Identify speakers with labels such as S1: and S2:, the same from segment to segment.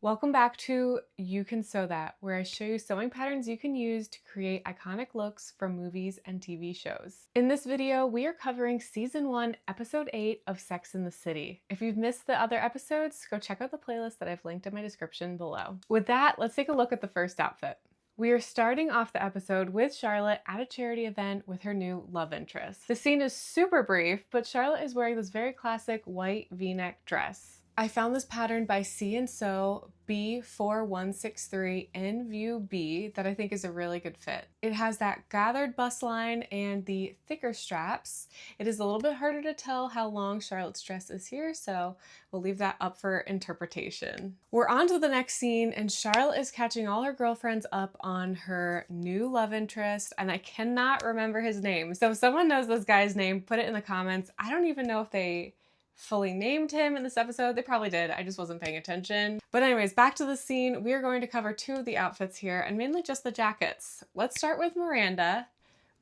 S1: Welcome back to You Can Sew That, where I show you sewing patterns you can use to create iconic looks from movies and TV shows. In this video, we are covering Season 1, Episode 8 of Sex and the City. If you've missed the other episodes, go check out the playlist that I've linked in my description below. With that, let's take a look at the first outfit. We are starting off the episode with Charlotte at a charity event with her new love interest. The scene is super brief, but Charlotte is wearing this very classic white V-neck dress. I found this pattern by C & Sew B4163 in View B that I think is a really good fit. It has that gathered bust line and the thicker straps. It is a little bit harder to tell how long Charlotte's dress is here, so we'll leave that up for interpretation. We're on to the next scene, and Charlotte is catching all her girlfriends up on her new love interest, and I cannot remember his name. So if someone knows this guy's name, put it in the comments. I don't even know if they fully named him in this episode. They probably did. I just wasn't paying attention. But anyways, back to the scene. We are going to cover two of the outfits here, and mainly just the jackets. Let's start with Miranda.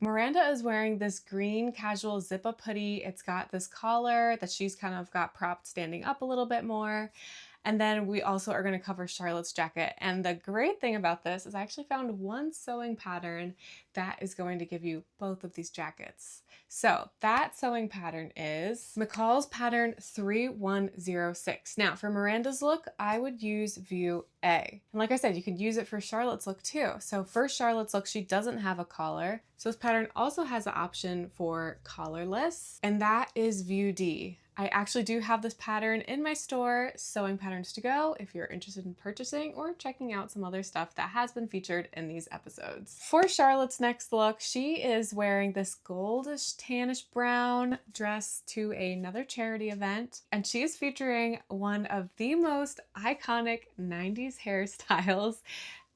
S1: Miranda is wearing this green casual zip-up hoodie. It's got this collar that she's kind of got propped standing up a little bit more. And then we also are going to cover Charlotte's jacket. And the great thing about this is I actually found one sewing pattern that is going to give you both of these jackets. So that sewing pattern is McCall's pattern 3106. Now for Miranda's look, I would use View A. And like I said, you could use it for Charlotte's look too. So for Charlotte's look, she doesn't have a collar. So this pattern also has an option for collarless, and that is View D. I actually do have this pattern in my store, Sewing Patterns to Go, if you're interested in purchasing or checking out some other stuff that has been featured in these episodes. For Charlotte's next look, she is wearing this goldish tannish brown dress to another charity event, and she is featuring one of the most iconic 90s hairstyles.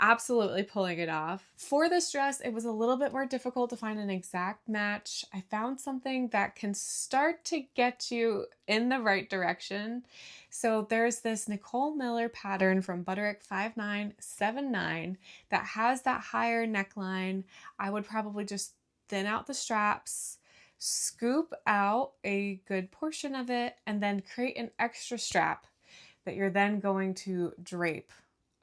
S1: Absolutely pulling it off. For this dress, it was a little bit more difficult to find an exact match. I found something that can start to get you in the right direction. So there's this Nicole Miller pattern from Butterick 5979 that has that higher neckline. I would probably just thin out the straps, scoop out a good portion of it, and then create an extra strap that you're then going to drape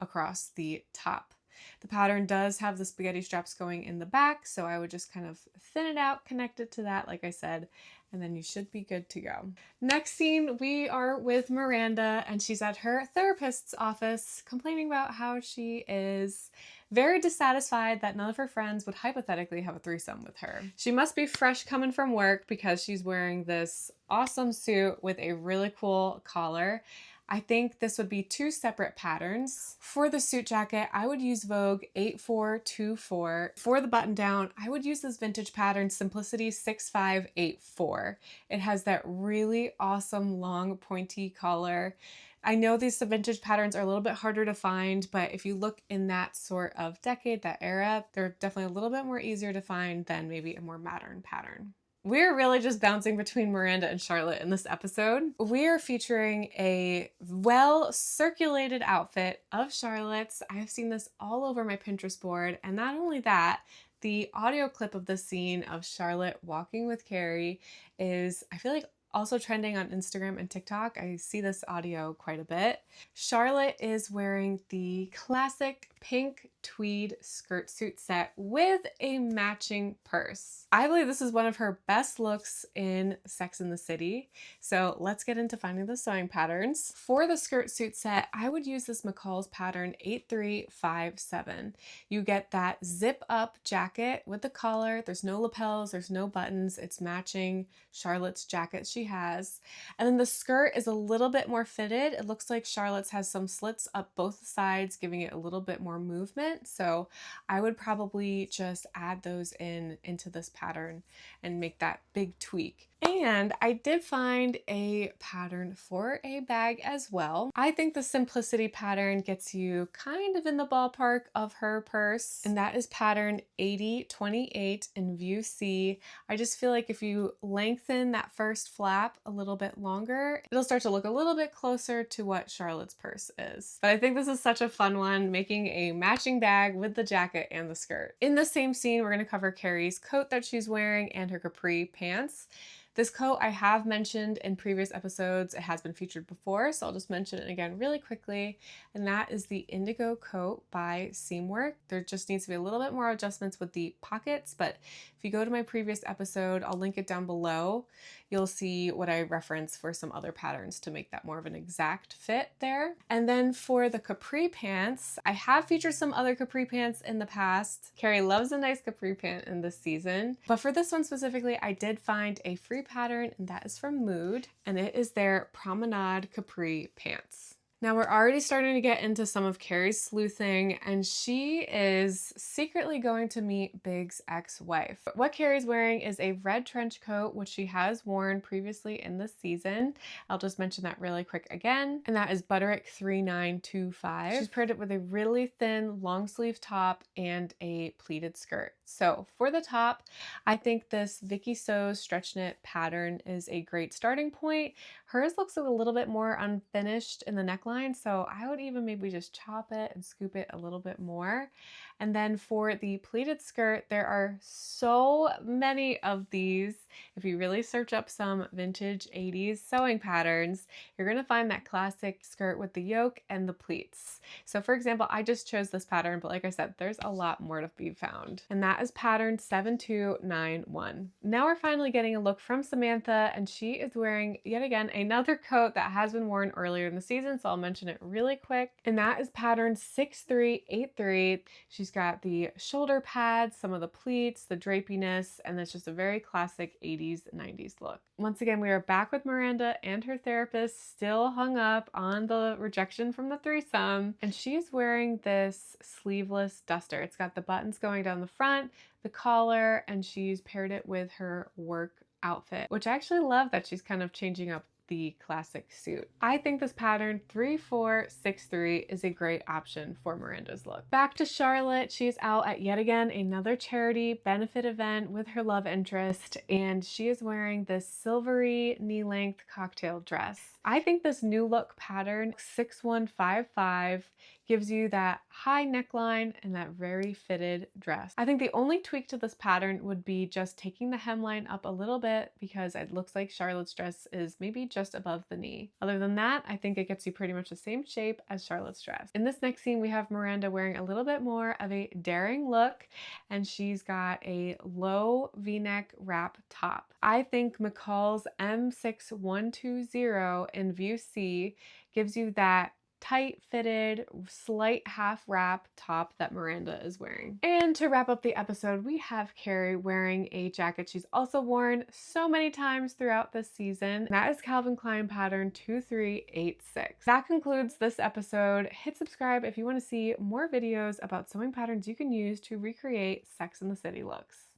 S1: across the top. The pattern does have the spaghetti straps going in the back, so I would just kind of thin it out, connect it to that, like I said, and then you should be good to go. Next scene, we are with Miranda, and she's at her therapist's office complaining about how she is very dissatisfied that none of her friends would hypothetically have a threesome with her. She must be fresh coming from work because she's wearing this awesome suit with a really cool collar. I think this would be two separate patterns. For the suit jacket, I would use Vogue 8424. For the button down, I would use this vintage pattern Simplicity 6584. It has that really awesome long pointy collar. I know these vintage patterns are a little bit harder to find, but if you look in that sort of decade, that era, they're definitely a little bit more easier to find than maybe a more modern pattern. We're really just bouncing between Miranda and Charlotte in this episode. We are featuring a well-circulated outfit of Charlotte's. I have seen this all over my Pinterest board, and not only that, the audio clip of the scene of Charlotte walking with Carrie is, I feel like, also trending on Instagram and TikTok. I see this audio quite a bit. Charlotte is wearing the classic pink tweed skirt suit set with a matching purse. I believe this is one of her best looks in Sex and the City. So let's get into finding the sewing patterns. For the skirt suit set, I would use this McCall's pattern 8357. You get that zip up jacket with the collar. There's no lapels, there's no buttons. It's matching Charlotte's jacket she has. And then the skirt is a little bit more fitted. It looks like Charlotte's has some slits up both sides, giving it a little bit more movement. So I would probably just add those into this pattern and make that big tweak. And I did find a pattern for a bag as well. I think the Simplicity pattern gets you kind of in the ballpark of her purse, and that is pattern 8028 in View C. I just feel like if you lengthen that first flap a little bit longer, it'll start to look a little bit closer to what Charlotte's purse is. But I think this is such a fun one, making a matching bag with the jacket and the skirt. In the same scene, we're going to cover Carrie's coat that she's wearing and her capri pants. This coat I have mentioned in previous episodes. It has been featured before, so I'll just mention it again really quickly. And that is the Indigo Coat by Seamwork. There just needs to be a little bit more adjustments with the pockets, but if you go to my previous episode, I'll link it down below. You'll see what I reference for some other patterns to make that more of an exact fit there. And then for the capri pants, I have featured some other capri pants in the past. Carrie loves a nice capri pant in this season, but for this one specifically, I did find a free pattern, and that is from Mood, and it is their Promenade capri pants. Now we're already starting to get into some of Carrie's sleuthing, and she is secretly going to meet Big's ex-wife. What Carrie's wearing is a red trench coat, which she has worn previously in this season. I'll just mention that really quick again, and that is Butterick 3925. She's paired it with a really thin long sleeve top and a pleated skirt. So for the top, I think this Vicky So's stretch knit pattern is a great starting point. Hers looks a little bit more unfinished in the neckline, so I would even maybe just chop it and scoop it a little bit more. And then for the pleated skirt, there are so many of these. If you really search up some vintage 80s sewing patterns, you're gonna find that classic skirt with the yoke and the pleats. So for example, I just chose this pattern, but like I said, there's a lot more to be found. And that is pattern 7291. Now we're finally getting a look from Samantha, and she is wearing yet again another coat that has been worn earlier in the season, so I'll mention it really quick. And that is pattern 6383. She's got the shoulder pads, some of the pleats, the drapiness, and it's just a very classic 80s, 90s look. Once again, we are back with Miranda and her therapist still hung up on the rejection from the threesome, and she's wearing this sleeveless duster. It's got the buttons going down the front, the collar, and she's paired it with her work outfit, which I actually love that she's kind of changing up the classic suit. I think this pattern 3463 is a great option for Miranda's look. Back to Charlotte, she's out at yet again another charity benefit event with her love interest, and she is wearing this silvery knee-length cocktail dress. I think this new look pattern 6155 gives you that high neckline and that very fitted dress. I think the only tweak to this pattern would be just taking the hemline up a little bit, because it looks like Charlotte's dress is maybe just above the knee. Other than that, I think it gets you pretty much the same shape as Charlotte's dress. In this next scene, we have Miranda wearing a little bit more of a daring look, and she's got a low V-neck wrap top. I think McCall's M6120 in View C gives you that tight fitted, slight half wrap top that Miranda is wearing. And to wrap up the episode, we have Carrie wearing a jacket she's also worn so many times throughout this season. That is Calvin Klein pattern 2386. That concludes this episode. Hit subscribe if you want to see more videos about sewing patterns you can use to recreate Sex and the City looks.